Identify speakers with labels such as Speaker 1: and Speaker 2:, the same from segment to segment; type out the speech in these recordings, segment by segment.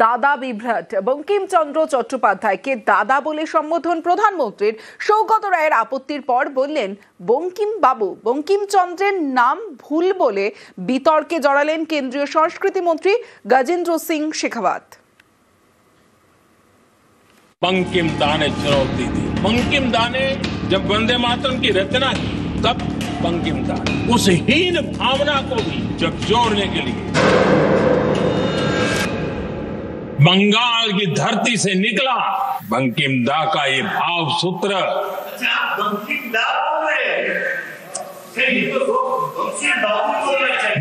Speaker 1: দাদা বিভ্রাট। বঙ্কিমচন্দ্র চট্টোপাধ্যায়কে দাদা বলে সম্বোধন প্রধানমন্ত্রীর। সৌগত রায়ের আপত্তির পর বললেন বঙ্কিম বাবু। বঙ্কিমচন্দ্রের নাম ভুল বলে বিতর্কে জড়ালেন কেন্দ্রীয় সংস্কৃতি মন্ত্রী গজেন্দ্র সিং শেখাওয়াত।
Speaker 2: बंकिम दा ने चुनौती दी। बंकिम दा ने जब वंदे मातरम की रचना की तब बंकिम दा उस हीन भावना को भी झकझोरने के लिए बंगाल की धरती से निकला बंकिम दा का ये भाव सूत्र।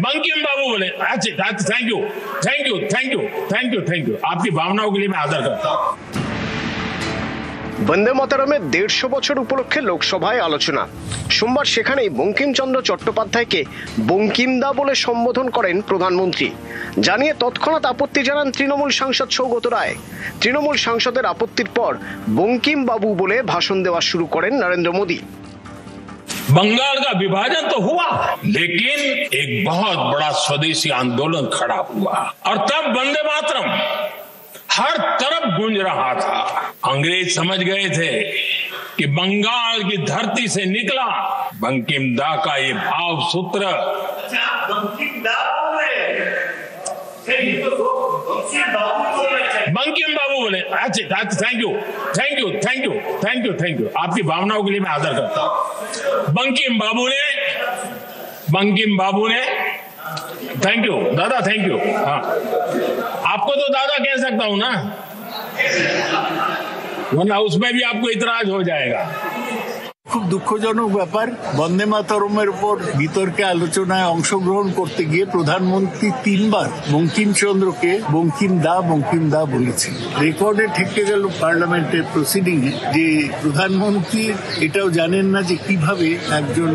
Speaker 2: बंकिम बाबू बोले। अच्छा, thank you thank you thank you thank you thank you आपकी भावनाओं के लिए मैं आदर करता हूं।
Speaker 3: বন্দে মাতরমের 150 বছর উপলক্ষে লোকসভায় আলোচনা। সোমবার সেখানেই বঙ্কিমচন্দ্র চট্টোপাধ্যায়কে বঙ্কিমদা বলে সম্বোধন করেন প্রধানমন্ত্রী। জানিয়ে তৎক্ষণাৎ আপত্তি জানান তৃণমূল সাংসদ সৌগত রায়। তৃণমূল সাংসদের আপত্তির পর বঙ্কিম বাবু বলে ভাষণ দেওয়া শুরু করেন নরেন্দ্র মোদী।
Speaker 2: बंगाल का विभाजन तो हुआ लेकिन एक बहुत बड़ा स्वदेशी आंदोलन खड़ा हुआ और तब वंदे मातरम हर तरफ गूंज रहा था। अंग्रेज समझ गए थे कि बंगाल की धरती से निकला बंकिम दा का ये भाव सूत्र। बंकिम बाबू बोले। अच्छा, thank you thank you thank you thank you thank you आपकी भावनाओं के लिए मैं आदर करता हूं। बंकिम बाबू ने थैंक यू दादा, थैंक यू। हाँ, आपको तो दादा कह सकता हूं ना, वरना उसमें भी आपको इतराज हो जाएगा।
Speaker 4: খুব দুঃখজনক ব্যাপার, বন্দে মাতরমের উপর বিতর্কে আলোচনায় অংশগ্রহণ করতে গিয়ে প্রধানমন্ত্রী 3 বার বঙ্কিমচন্দ্রকে বঙ্কিম দা বলেছেন। রেকর্ডে থেকে গেল পার্লামেন্টের প্রসিডিং যে প্রধানমন্ত্রী এটাও জানেন না যে কিভাবে একজন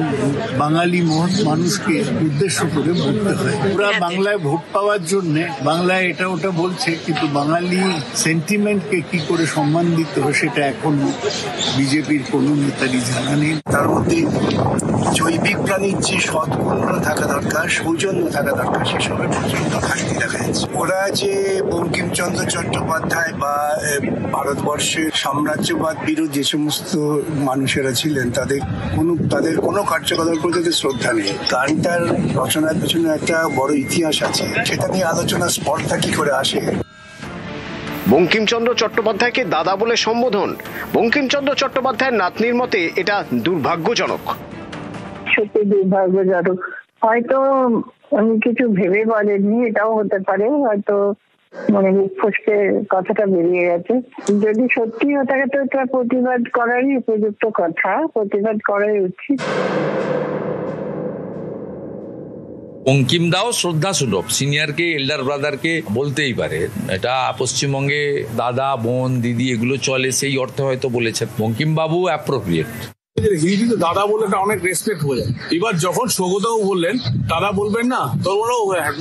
Speaker 4: বাঙালি মানুষকে উদ্দেশ্য করে বলতে হয়। পুরা বাংলায় ভোট পাওয়ার জন্য বাংলায় এটা ওটা বলছে, কিন্তু বাঙালি সেন্টিমেন্টকে কি করে সম্মান দিতে হয় সেটা এখন বিজেপির কোনো নেতারই জানা নেই।
Speaker 5: তার মধ্যে জৈবিক প্রাণীর যে সদ্গুণগুলো থাকা দরকার, সৌজন্য থাকা দরকার, সেসবের প্রচন্ড ঘাটতি দেখা যাচ্ছে। ওরা যে বঙ্কিমচন্দ্র চট্টোপাধ্যায় বা ভারতবর্ষের সাম্রাজ্যবাদ বিরোধী যে সমস্ত মানুষেরা ছিলেন তাদের কোনো কার্যকলাপ প্রতি শ্রদ্ধা নেই। গানটার রচনার পেছনে একটা বড় ইতিহাস আছে, সেটা নিয়ে আলোচনা স্পর্ধা কি করে আসে।
Speaker 3: বঙ্কিমচন্দ্র চট্টোপাধ্যায়কে দাদা বলে সম্বোধন। বঙ্কিমচন্দ্র চট্টোপাধ্যায়ের নাতনির মতে এটা দুর্ভাগ্যজনক।
Speaker 6: সত্যি দুর্ভাগ্যজনক। হয়তো আমি কিছু ভেবে বলেনি, এটাও হতে পারে, হয়তো মনে ফসকে কথাটা বেরিয়ে গেছে। যদি সত্যি হয়ে থাকে তো এটা প্রতিবাদ করারই উপযুক্ত কথা, প্রতিবাদ করাই উচিত।
Speaker 7: বঙ্কিম দাও শ্রদ্ধা সুলভ, সিনিয়রকে এল্ডার ব্রাদারকে বলতেই পারে। এটা পশ্চিমবঙ্গে দাদা বোন দিদি এগুলো চলে, সেই অর্থে হয়তো বলেছেন। বঙ্কিম বাবু অ্যাপ্রোপ্রিয়েট।
Speaker 8: হিন্দিতে দাদা বললে অনেক রেসপেক্ট হয়ে যায়। এবার যখন সৌগতবাবু বললেন দাদা বলবেন না, তোর বলো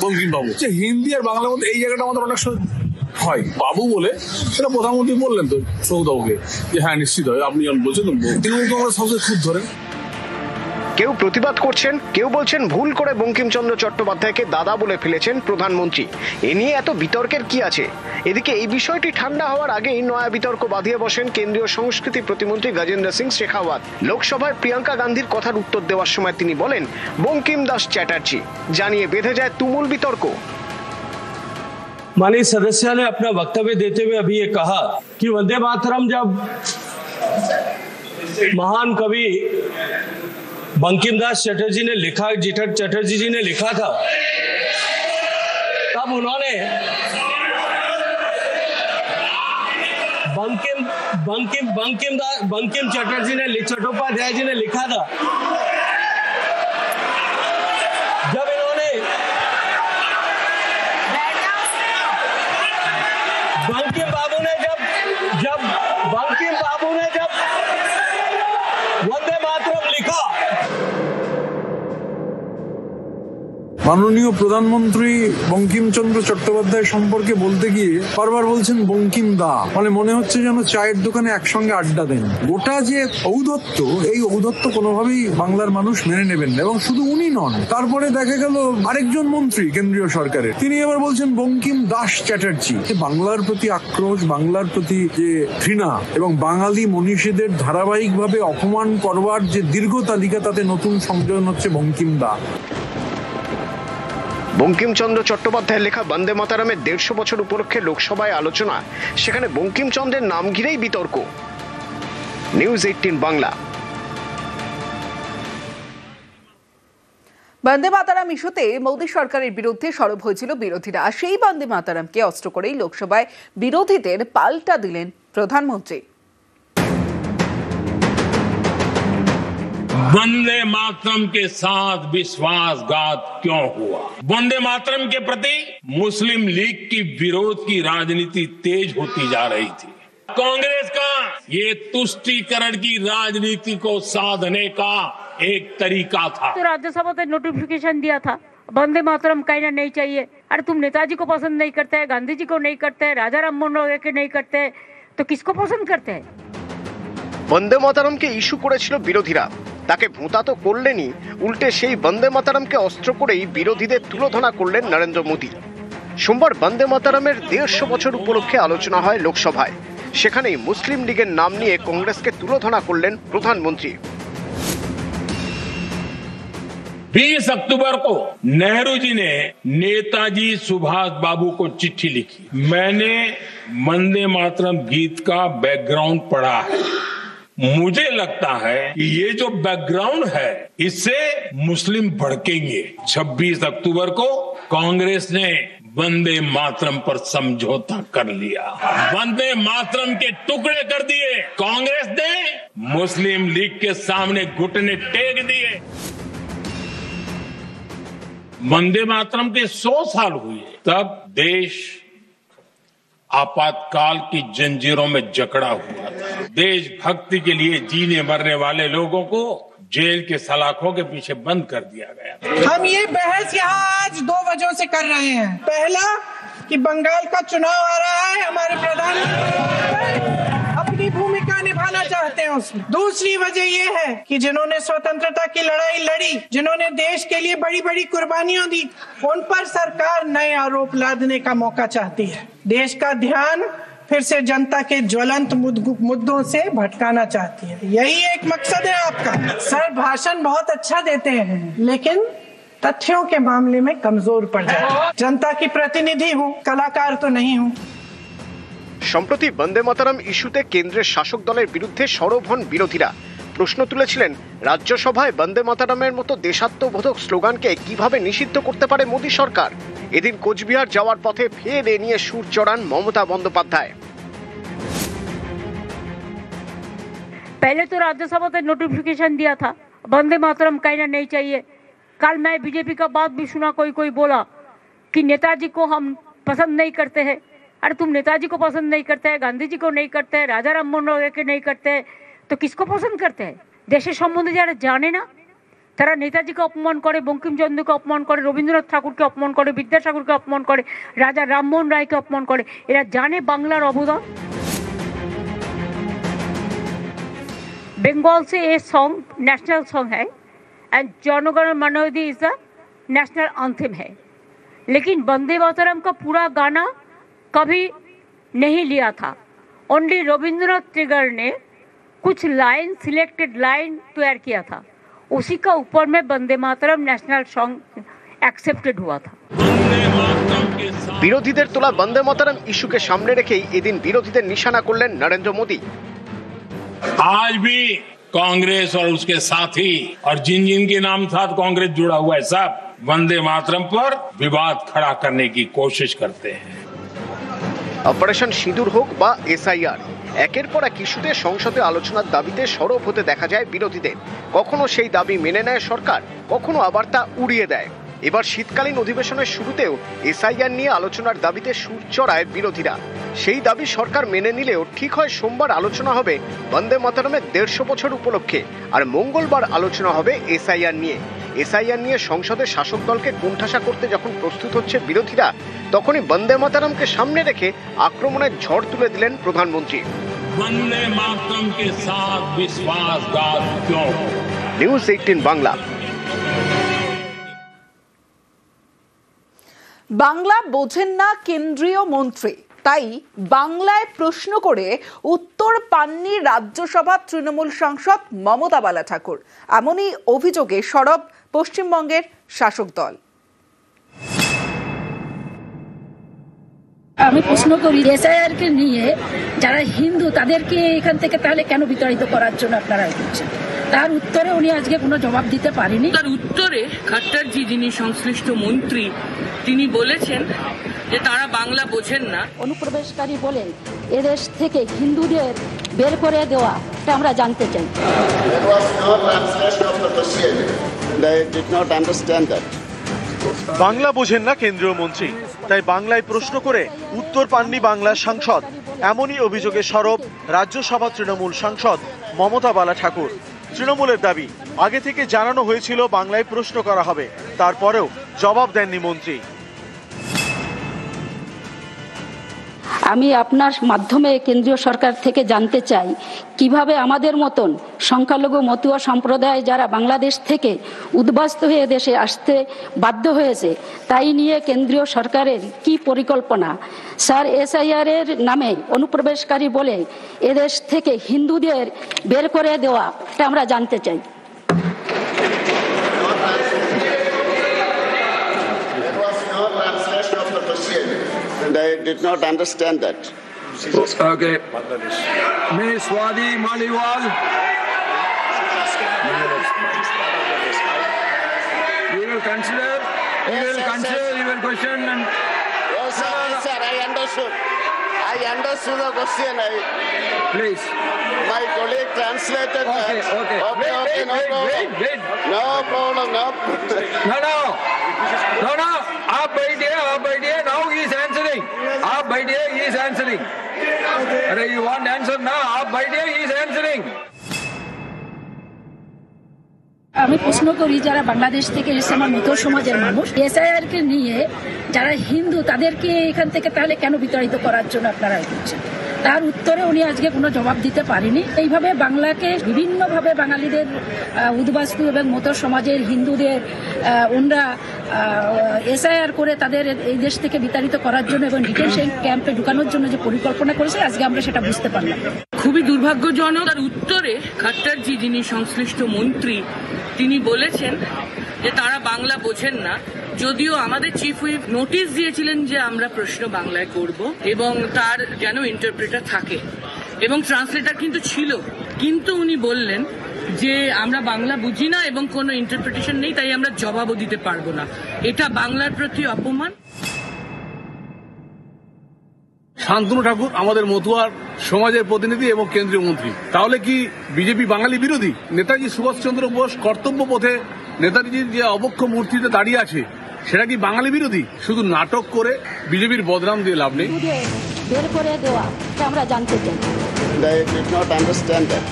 Speaker 8: বঙ্কিম বাবু। হিন্দি আর বাংলার মধ্যে এই জায়গাটা আমাদের অনেক হয় বাবু বলে, সেটা প্রধানমন্ত্রী বললেন তো সৌগতবাবুকে যে হ্যাঁ নিশ্চিত হয় আপনি যখন বলছেন তৃণমূল কংগ্রেস সবচেয়ে খুব ধরেন।
Speaker 3: কেউ প্রতিবাদ করছেন, কেউ বলছেন ভুল করে বঙ্কিমচন্দ্র চট্টোপাধ্যায়কে দাদা বলে ফেলেছেন প্রধানমন্ত্রী। এ নিয়ে এত বিতর্কের কি আছে? এদিকে এই বিষয়টি ঠান্ডা হওয়ার আগেই নয়া বিতর্ক বাঁধিয়ে বসেন কেন্দ্রীয় সংস্কৃতি প্রতিমন্ত্রী গজেন্দ্র সিং শেখাওয়াত। লোকসভায় প্রিয়াঙ্কা গান্ধীর কথার উত্তর দেওয়ার সময় তিনি বলেন বঙ্কিম দাস চ্যাটার্জি, জানিয়ে বেঁধে যায় তুমুল বিতর্ক।
Speaker 9: माननीय सदस्य ने अपना वक्तव्य देते हुए अभी ये कहा कि वंदे मातरम जब महान कवि बंकिम दास चटर्जी ने लिखा, चटर्जी जी ने लिखा था, तब उन्होंने बंकिम चटर्जी ने चट्टोपाध्याय जी ने लिखा था। जब इन्होंने बंकिम बाबू ने जब वंदे मातरम लिखा,
Speaker 8: মাননীয় প্রধানমন্ত্রী বঙ্কিমচন্দ্র চট্টোপাধ্যায় সম্পর্কে বলতে গিয়ে বারবার বলছেন বঙ্কিম দা, মানে মনে হচ্ছে যেন চায়ের দোকানে একসঙ্গে আড্ডা দেন। গোটা যে ঔদ্ধত্য, এই ঔদ্ধত্য কোনোভাবেই বাংলার মানুষ মেনে নেবেন না। এবং শুধু উনি নন, তারপরে দেখা গেল আরেকজন মন্ত্রী কেন্দ্রীয় সরকারের, তিনি এবার বলছেন বঙ্কিম দাস চ্যাটার্জি। বাংলার প্রতি আক্রোশ, বাংলার প্রতি যে ঘৃণা এবং বাঙালি মনীষীদের ধারাবাহিকভাবে অপমান করবার যে দীর্ঘ তালিকা, তাতে নতুন সংযোজন হচ্ছে বঙ্কিম দা।
Speaker 3: বঙ্কিমচন্দ্র চট্টোপাধ্যায়ের লেখা বন্দে মাতারামের 150 বছর উপলক্ষে লোকসভায় আলোচনা, সেখানে বঙ্কিমচন্দ্রের নাম ঘিরেই বিতর্ক। নিউজ 18 বাংলা।
Speaker 1: বন্দে মাতারাম ইস্যুতে মোদী সরকারের বিরুদ্ধে সরব হয়েছিল বিরোধীরা। সেই বন্দে মাতারামকে অস্ত্র করেই লোকসভায় বিরোধীদের পাল্টা দিলেন প্রধানমন্ত্রী।
Speaker 2: वंदे मातरम के साथ विश्वासघात क्यों हुआ? वंदे मातरम के प्रति मुस्लिम लीग की विरोध की राजनीति तेज होती जा रही थी। कांग्रेस का ये तुष्टीकरण की राजनीति को साधने का एक तरीका था।
Speaker 10: तो राज्यसभा ने नोटिफिकेशन दिया था वंदे मातरम कहना नहीं चाहिए। अरे तुम नेताजी को पसंद नहीं करते हैं, गांधी जी को नहीं करते हैं, राजा राममोहन राय के नहीं करते हैं, तो किसको पसंद करते हैं?
Speaker 3: বন্দে মাতারামকে ইস্যু করেছিল বিরোধীরা, তাকে ভোঁতা তো করলেনই, উল্টে সেই বন্দে মাতারামকে অস্ত্র করেই বিরোধীদের তুলোধনা করলেন নরেন্দ্র মোদী। সোমবার বন্দে মাতারামের 150 বছর উপলক্ষে আলোচনা হয় লোকসভায়। সেখানেই মুসলিম লীগের নাম নিয়ে কংগ্রেসকে তুলোধনা করলেন প্রধানমন্ত্রী।
Speaker 2: 20 अक्टूबर को नेहरू जी ने नेताजी सुभाष बाबू को चिट्ठी लिखी। मैंने वंदे मातरम गीत का बैकग्राउंड पढ़ा है। मुझे लगता है कि ये जो बैकग्राउंड है, इससे मुस्लिम भड़केंगे। 26 अक्टूबर को कांग्रेस ने वंदे मातरम पर समझौता कर लिया, वंदे मातरम के टुकड़े कर दिए। कांग्रेस ने मुस्लिम लीग के सामने घुटने टेक दिए। वंदे मातरम के 100 साल हुए, तब देश आपातकाल की जंजीरों में जकड़ा हुआ था। देशभक्ति के लिए जीने मरने वाले लोगों को जेल के सलाखों के पीछे बंद कर दिया गया।
Speaker 11: हम ये बहस यहाँ आज 2 वजहों से कर रहे हैं। पहला कि बंगाल का चुनाव आ रहा है, हमारे प्रधानमंत्री अपनी भूमिका निभाना चाहते हैं उसमें। दूसरी वजह ये है कि जिन्होंने स्वतंत्रता की लड़ाई लड़ी, जिन्होंने देश के लिए बड़ी बड़ी कुर्बानियां दी, उन पर सरकार नए आरोप लादने का मौका चाहती है। देश का ध्यान फिर से जनता के ज्वलंत मुद्दों से भटकाना चाहती है। यही एक मकसद है आपका। सर भाषण बहुत अच्छा देते हैं, लेकिन तथ्यों के मामले में कमजोर पड़ जाते हैं। जनता की प्रतिनिधि हूँ, कलाकार तो नहीं हूँ।
Speaker 3: সম্প্রতি বন্দে মাতারাম ইস্যুতে কেন্দ্রের শাসক দলের বিরুদ্ধে সরব হন বিরোধীরা। প্রশ্ন তুলেছিলেন, রাজ্যসভায় বন্দে মাতারামের মতো দেশাত্মবোধক স্লোগানকে কিভাবে নিষিদ্ধ করতে পারে মোদী সরকার। এদিন কোচবিহার যাওয়ার পথে ফের এ নিয়ে সুর চড়ান মমতা বন্দ্যোপাধ্যায়।
Speaker 10: पहले तो राज्यसभा ने नोटिफिकेशन दिया था वंदे मातरम कहना नहीं चाहिए। कल मैं बीजेपी का बात भी सुना, कोई बोला कि नेताजी को हम पसंद नहीं करते हैं। अरे तुम नेताजी को पसंद नहीं करते हैं, गांधी जी को नहीं करते हैं, राजा राममोहन राय के नहीं करते हैं, तो किसको पसंद करते हैं? देशेर सम्बन्धे যারা জানে না তারা নেতাজিকে অপমান করে, বঙ্কিমচন্দ্রকে অপমান করে, রবীন্দ্রনাথ ঠাকুরকে অপমান করে, বিদ্যাসাগরকে অপমান করে, রাজা রামমোহন রায়কে অপমান করে। এরা জানে বাংলার অবদান। बंगाल से ये सॉन्ग नेशनल सॉन्ग है एंड जनगण मन अधि इज द नेशनल एंथम है, लेकिन वंदे मातरम का पूरा गाना कभी नहीं लिया था। ओनली रविंद्रनाथ टैगोर ने कुछ लाइन, सिलेक्टेड लाइन तैयार किया था, उसी का ऊपर में Vande Mataram national song accepted हुआ था।
Speaker 3: বিরোধীদের তোলা বন্দে মাতারাম ইস্যুকে সামনে রেখেই এদিন বিরোধীদের নিশানা করলেন নরেন্দ্র মোদী।
Speaker 2: आज भी कांग्रेस और उसके साथी और जिन जिन के नाम साथ कांग्रेस जुड़ा हुआ है, सब वंदे मातरम पर विवाद खड़ा करने की कोशिश करते हैं।
Speaker 3: অপারেশন সিঁদুর হোক বা এসআইআর, একের পর এক ইস্যুতে সংসদে আলোচনার দাবিতে সরব হতে দেখা যায় বিরোধীদের। কখনো সেই দাবি মেনে নেয় সরকার, কখনো আবার তা উড়িয়ে দেয়। এবার শীতকালীন অধিবেশনের শুরুতেও এসআইআর নিয়ে আলোচনার দাবিতে সুর চড়ায় বিরোধীরা। সেই দাবি সরকার মেনে নিলেও ঠিক হয় সোমবার আলোচনা হবে বন্দে মাতরমের 150 বছর উপলক্ষে, আর মঙ্গলবার আলোচনা হবে এসআইআর নিয়ে। এসআইআর নিয়ে সংসদে শাসক দলকে কোণঠাসা করতে যখন প্রস্তুত হচ্ছে বিরোধীরা, তখনই বন্দে মাতরমকে সামনে রেখে আক্রমণের ঝড় তুলে দিলেন প্রধানমন্ত্রী।
Speaker 2: वंदे मातरम के साथ विश्वासघात क्यों?
Speaker 3: নিউজ 18 বাংলা।
Speaker 1: বাংলা বোঝেন না কেন্দ্রীয় মন্ত্রী, তাই বাংলায় প্রশ্ন করে উত্তর পাননি রাজ্যসভার তৃণমূল সাংসদ মমতা বালা ঠাকুর। এমনই অভিযোগে সরব পশ্চিমবঙ্গের শাসক দল।
Speaker 10: আমি প্রশ্ন করি, এসআইআর কে নিয়ে যারা হিন্দু তাদেরকে এখান থেকে তাহলে কেন বিতাড়িত করার জন্য আপনারা করছেন? তার উত্তরে উনি আজকে কোনো জবাব দিতে পারেনি।
Speaker 12: তার উত্তরে খট্টারজি, যিনি সংশ্লিষ্ট মন্ত্রী, তিনি বলেছেন যে তারা বাংলা বোঝেন না।
Speaker 10: অনুপ্রবেশকারী বলে এদেশ থেকে হিন্দুদের বের করে দেওয়া, এটা আমরা জানতে চাই।
Speaker 13: বাংলা বোঝেন না কেন্দ্রীয় মন্ত্রী, তাই বাংলায় প্রশ্ন করে উত্তর পাননি বাংলার সাংসদ। এমনই অভিযোগে সরব রাজ্যসভা তৃণমূল সাংসদ মমতা বালা ঠাকুর। তৃণমূলের দাবি, আগে থেকে জানানো হয়েছিল বাংলায় প্রশ্ন করা হবে, তারপরেও জবাব দেননি মন্ত্রী।
Speaker 10: আমি আপনার মাধ্যমে কেন্দ্রীয় সরকার থেকে জানতে চাই, কিভাবে আমাদের মতন সংখ্যালঘু মতুয়া সম্প্রদায় যারা বাংলাদেশ থেকে উদ্বাস্ত হয়ে দেশে আসতে বাধ্য হয়েছে, তাই নিয়ে কেন্দ্রীয় সরকারের কি পরিকল্পনা? স্যার, এসআইআর এর নামে অনুপ্রবেশকারী বলে এদেশ থেকে হিন্দুদের বের করে দেওয়া, এটা আমরা জানতে চাই।
Speaker 14: And I did not understand that.
Speaker 15: Okay. Ms. Swati Maliwal. We will consider your question and.
Speaker 14: Yes, sir, I understood. I understood the question.
Speaker 15: Please.
Speaker 14: My colleague translated that.
Speaker 15: Okay.
Speaker 14: Okay, no problem.
Speaker 15: Wait.
Speaker 14: No problem, no.
Speaker 15: No. आप बैठिए. Now he is answering. आप बैठिए, he is answering. अरे you want answer now? आप बैठिए, he is answering.
Speaker 10: আমি প্রশ্ন করি, যারা বাংলাদেশ থেকে এসে আমার মতো সমাজের মানুষ, এসআইআর কে নিয়ে যারা হিন্দু তাদেরকে এখান থেকে তাহলে কেন বিতাড়িত করার জন্য আপনারা করছেন? তার উত্তরে উনি আজকে কোনো জবাব দিতে পারেনি। এইভাবে বাংলাকে বিভিন্নভাবে বাঙালিদের উদ্বাস্তু এবং মতো সমাজের হিন্দুদের ওনরা এসআইআর করে তাদের এই দেশ থেকে বিতাড়িত করার জন্য এবং ডিটেনশন ক্যাম্পে ঢুকানোর জন্য যে পরিকল্পনা করেছে, আজকে আমরা সেটা বুঝতে পারলাম।
Speaker 12: খুবই দুর্ভাগ্যজনক। তার উত্তরে খট্টারজি, যিনি সংশ্লিষ্ট মন্ত্রী, তিনি বলেছেন যে তারা বাংলা বোঝেন না, যদিও আমাদের চিফ হুইপ নোটিশ দিয়েছিলেন যে আমরা প্রশ্ন বাংলায় করব এবং তার যেন ইন্টারপ্রেটার থাকে এবং ট্রান্সলেটার কিন্তু ছিল, কিন্তু উনি বললেন যে আমরা বাংলা বুঝি না এবং কোনো ইন্টারপ্রিটেশন নেই, তাই আমরা জবাবও দিতে পারবো না। এটা বাংলার প্রতি অপমান।
Speaker 8: শান্তনু ঠাকুর আমাদের মতুয়ার সমাজের প্রতিনিধি এবং কেন্দ্রীয় মন্ত্রী, তাহলে কি বিজেপি বাঙালি বিরোধী? নেতাজি সুভাষচন্দ্র বোস কর্তব্য পথে নেতাজির যে অবক্ষ মূর্তিতে দাঁড়িয়ে আছে, সেটা কি বাঙালি বিরোধী? শুধু নাটক করে বিজেপির বদনাম দিয়ে লাভ নেই।
Speaker 10: বের করে দেওয়া, এটা আমরা জানতে চাই।
Speaker 14: I did not understand that.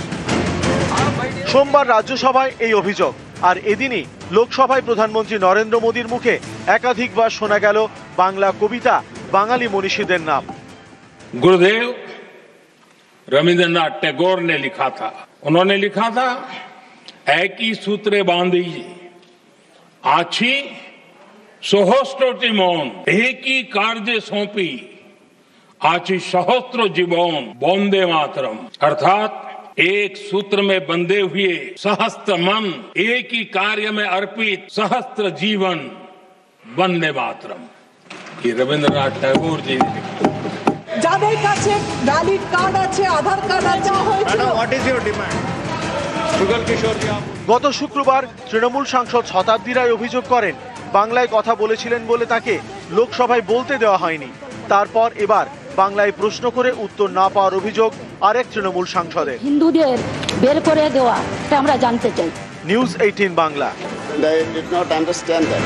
Speaker 13: সোমবার রাজ্যসভায় এই অভিযোগ, আর এদিনই লোকসভায় প্রধানমন্ত্রী নরেন্দ্র মোদীর মুখে একাধিকবার শোনা গেল বাংলা কবিতা, বাঙালি মনীষীদের নাম।
Speaker 2: गुरुदेव रविंद्रनाथ टैगोर ने लिखा था, उन्होंने लिखा था, एक ही सूत्रे बांधी आछी सहस्त्रटी मौन, एक ही कार्य सौंपी आछी सहस्त्र जीवन, वंदे मातरम। अर्थात एक सूत्र में बंधे हुए सहस्त्र मन, एक ही कार्य में अर्पित सहस्त्र जीवन, वंदे मातरम। ये रविंद्रनाथ टैगोर जी ने लिखा।
Speaker 11: যাদের কাছে ভ্যালিড কার্ড আছে, আধার কার্ড আছে,
Speaker 13: গত শুক্রবার তৃণমূল সাংসদ শতাব্দী রায় অভিযোগ করেন, বাংলায় কথা বলেছিলেন বলে তাকে লোকসভায় বলতে দেওয়া হয়নি। তারপর এবার বাংলায় প্রশ্ন করে উত্তর না পাওয়ার অভিযোগ আরেক তৃণমূল সাংসদের।
Speaker 10: হিন্দুদের বের করে দেওয়া, এটা আমরা জানতে চাই।
Speaker 13: News 18 Bangla.
Speaker 14: I did not understand that.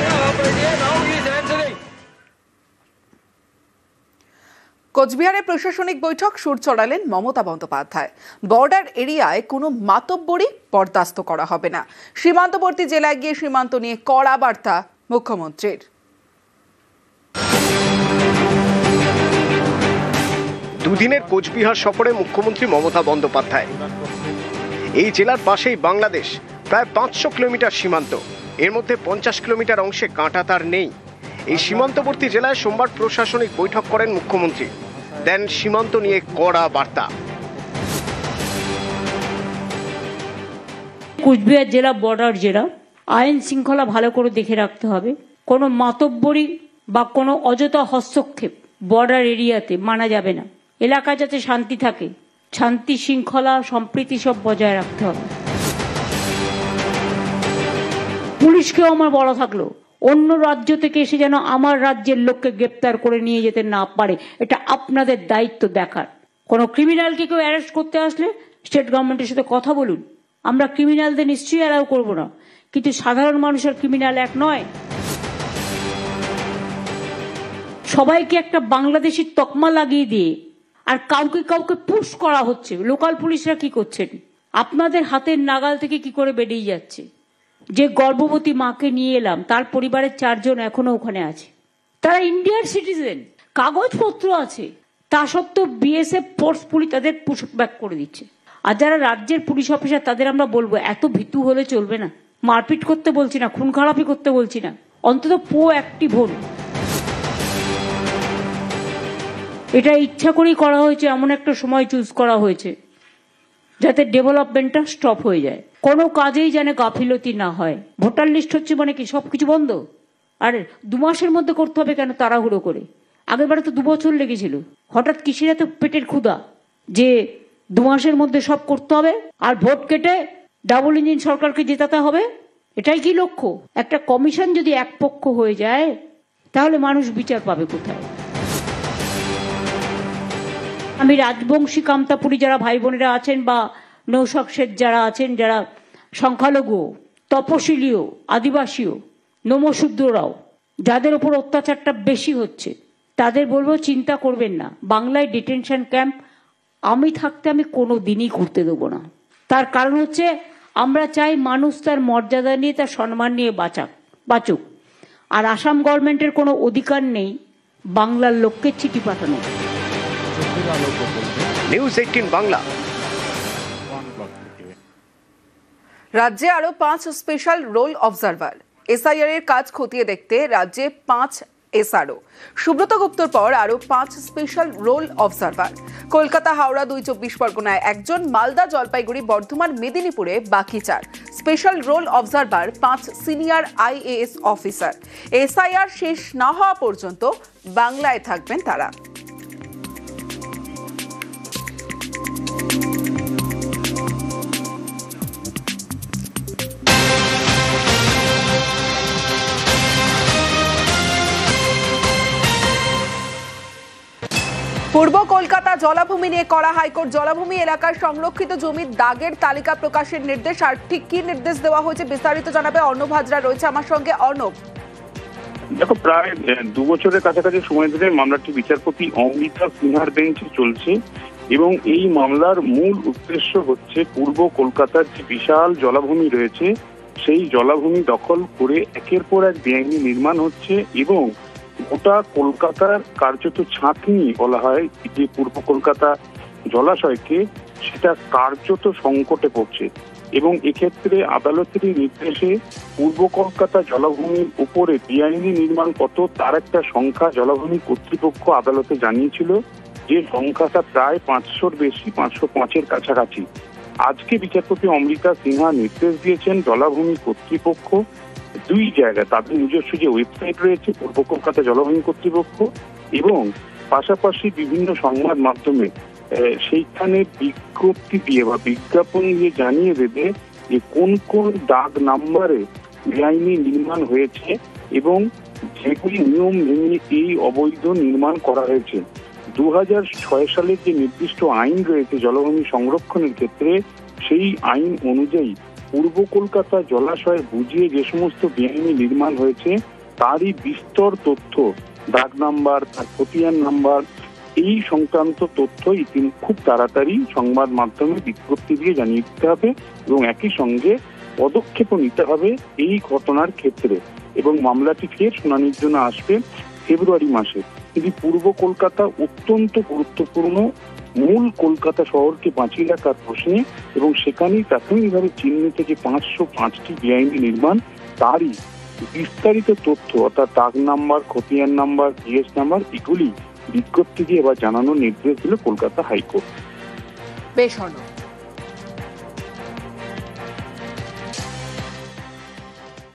Speaker 1: কোচবিহারে প্রশাসনিক বৈঠক সুর চড়ালেন মমতা বন্দ্যোপাধ্যায়। বর্ডার এরিয়ায় কোনো মাতব্বরি বরদাস্ত করা হবে না। সীমান্তবর্তী জেলায় গিয়ে সীমান্ত নিয়ে কড়া বার্তা মুখ্যমন্ত্রীর।
Speaker 3: দুদিনের কোচবিহার সফরে মুখ্যমন্ত্রী মমতা বন্দ্যোপাধ্যায়। এই জেলার পাশেই বাংলাদেশ, প্রায় 500 কিলোমিটার সীমান্ত। এর মধ্যে 50 কিলোমিটার অংশে কাঁটাতার নেই। এই সীমান্তবর্তী জেলায় সোমবার প্রশাসনিক বৈঠক করেন মুখ্যমন্ত্রী। দেন সীমান্ত নিয়ে কড়া বার্তা।
Speaker 10: কোচবিহার জেলা বর্ডার জেলা, আইন শৃঙ্খলা ভালো করে দেখে রাখতে হবে। কোনো মাতব্বরি বা কোনো অযথা হস্তক্ষেপ বর্ডার এরিয়াতে মানা যাবে না। এলাকা যাতে শান্তি থাকে, শান্তি শৃঙ্খলা সম্প্রীতি সব বজায় রাখতে হবে। পুলিশকেও আমার বলা থাকলো, অন্য রাজ্য থেকে এসে যেন আমার রাজ্যের লোককে গ্রেপ্তার করে নিয়ে যেতে না পারে, এটা আপনাদের দায়িত্ব দেখার। কোনো ক্রিমিনালকে কেউ অ্যারেস্ট করতে আসলে স্টেট গভর্নমেন্টের সাথে কথা বলুন। আমরা ক্রিমিনালদের নিশ্চয়ই অ্যালাউ করব না, কিন্তু সাধারণ মানুষের ক্রিমিনাল এক নয়। সবাইকে একটা বাংলাদেশি তকমা লাগিয়ে দিয়ে আর কাউকে কাউকে পুশ করা হচ্ছে। লোকাল পুলিশরা কি করছেন? আপনাদের হাতের নাগাল থেকে কি করে বেরিয়ে যাচ্ছে। যে গর্ভবতী মাকে নিয়ে এলাম, তার পরিবারের 4 জন এখনো ওখানে আছে। তারা ইন্ডিয়ার সিটিজেন, কাগজপত্র আছে, তা সত্ত্বেও বিএসএফ ফোর্সফুলি তাদের পুশ ব্যাক করে দিচ্ছে। আর যারা রাজ্যের পুলিশ অফিসার, তাদের আমরা বলবো, এত ভীতু হলে চলবে না। মারপিট করতে বলছি না, খুন খারাপি করতে বলছি না, অন্তত প্রোঅ্যাক্টিভ হন। এটা ইচ্ছা করেই করা হয়েছে, এমন একটা সময় চুজ করা হয়েছে যাতে ডেভেলপমেন্টটা স্টপ হয়ে যায়। কোনো কাজেই যেন গাফিলতি না হয়। ভোটার লিস্ট হচ্ছে মানে কি সবকিছু বন্ধ? আর 2 মাসের মধ্যে করতে হবে কেন তাড়াহুড়ো করে? আগেরবারে তো 2 বছর লেগেছিল। হঠাৎ কিসের এত পেটের ক্ষুধা যে 2 মাসের মধ্যে সব করতে হবে আর ভোট কেটে ডাবল ইঞ্জিন সরকারকে জেতাতে হবে? এটাই কি লক্ষ্য? একটা কমিশন যদি একপক্ষ হয়ে যায় তাহলে মানুষ বিচার পাবে কোথায়? আমি রাজবংশী কামতাপুরী যারা ভাই বোনেরা আছেন বা নৌশক শেঠ যারা আছেন, যারা সংখ্যালঘু, তপশিলীয়, আদিবাসীও, নমশূদ্ররাও, যাদের ওপর অত্যাচারটা বেশি হচ্ছে, তাদের বলবো চিন্তা করবেন না। বাংলায় ডিটেনশন ক্যাম্প আমি থাকতে আমি কোনো দিনই করতে দেবো না। তার কারণ হচ্ছে আমরা চাই মানুষ তার মর্যাদা নিয়ে, তার সম্মান নিয়ে বাঁচুক। আর আসাম গভর্নমেন্টের কোনো অধিকার নেই বাংলার লোককে চিঠি পাঠানো।
Speaker 3: নিউজ 18 বাংলা।
Speaker 1: রাজ্যে আরো 5 স্পেশাল রোল অবজারভার। এসআইআর এর কাজ খতিয়ে দেখতে রাজ্যে 5 এসআরও। সুব্রত গুপ্তর পর আরো 5 special roll observer. Kolkata, Howrah 2, 24 পরগনায় 1 জন, মালদা, জলপাইগুড়ি, বর্ধমান, মেদিনীপুরে বাকি 4। Special roll observer 5 senior IAS officer. SIR শেষ না হওয়া পর্যন্ত বাংলায় থাকবেন তারা। পূর্ব কলকাতা জলাভূমি নিয়ে করা হাইকোর্ট। জলাভূমি এলাকার সংরক্ষিত জমির দাগের তালিকা প্রকাশের নির্দেশ। আর ঠিক কি নির্দেশ দেওয়া হয়েছে বিস্তারিত জানাবে অর্ণব হাজরা, রয়েছে আমার সঙ্গে। অর্ণব,
Speaker 16: দেখো, প্রায় 2 বছরের কাছাকাছি সময় ধরে মামলাটি বিচারপতি অমৃতা সিনহার বেঞ্চে চলছে এবং এই মামলার মূল উদ্দেশ্য হচ্ছে পূর্ব কলকাতার যে বিশাল জলাভূমি রয়েছে সেই জলাভূমি দখল করে একের পর এক বেআইনি নির্মাণ হচ্ছে এবং গোটা কলকাতার কার্যত ছাঁকনি বলা হয় যে পূর্ব কলকাতা জলাশয়কে, সেটা কার্যত সংকটে পড়ছে এবং এক্ষেত্রে আদালতের নির্দেশে পূর্ব কলকাতা জলাভূমির উপরে বেআইনি নির্মাণ কত তার একটা সংখ্যা জলাভূমি কর্তৃপক্ষ আদালতে জানিয়েছিল, যে সংখ্যাটা প্রায় 500-র বেশি, 505-এর কাছাকাছি। আজকে বিচারপতি অমৃতা সিনহা নির্দেশ দিয়েছেন জলাভূমি কর্তৃপক্ষ 2 জায়গায়, তাদের নিজস্ব যে ওয়েবসাইট রয়েছে পূর্ব কলকাতা জলাভূমি কর্তৃপক্ষ এবং পাশাপাশি বিভিন্ন সংবাদ মাধ্যমে সেইখানে বিজ্ঞপ্তি দিয়ে বা বিজ্ঞাপন দিয়ে জানিয়ে দেবে যে কোন কোন দাগ নাম্বারে বেআইনি নির্মাণ হয়েছে এবং যেগুলি নিয়ম ভেঙে এই অবৈধ নির্মাণ করা হয়েছে। 2006 সালের যে নির্দিষ্ট আইন রয়েছে জলাভূমি সংরক্ষণের ক্ষেত্রে, সেই আইন অনুযায়ী পূর্ব কলকাতা জলাশয় বুঝিয়ে যে সমস্ত বেআইনি নির্মাণ হয়েছে তারই বিস্তর তথ্য, দাগ নাম্বার, তার খতিয়ান নাম্বার এই সংক্রান্ত তথ্য খুব তাড়াতাড়ি সংবাদ মাধ্যমে বিজ্ঞপ্তি দিয়ে জানিয়ে দিতে হবে এবং একই সঙ্গে পদক্ষেপও নিতে হবে এই ঘটনার ক্ষেত্রে। এবং মামলাটি ফের শুনানির জন্য আসবে ফেব্রুয়ারি মাসে। কিন্তু পূর্ব কলকাতা অত্যন্ত গুরুত্বপূর্ণ, মূল কলকাতা শহরকে বাঁচিয়ে রাখার প্রশ্নে এবং সেখানেই প্রাথমিকভাবে চিহ্নিত যে 505টি বেআইনি নির্মাণ, তারই বিস্তারিত তথ্য অর্থাৎ দাগ নাম্বার, খতিয়ান নাম্বার, জিএস নাম্বার এগুলি বিজ্ঞপ্তি দিয়ে এবার জানানোর নির্দেশ দিল কলকাতা হাইকোর্ট।
Speaker 1: বেশ অর্ণব।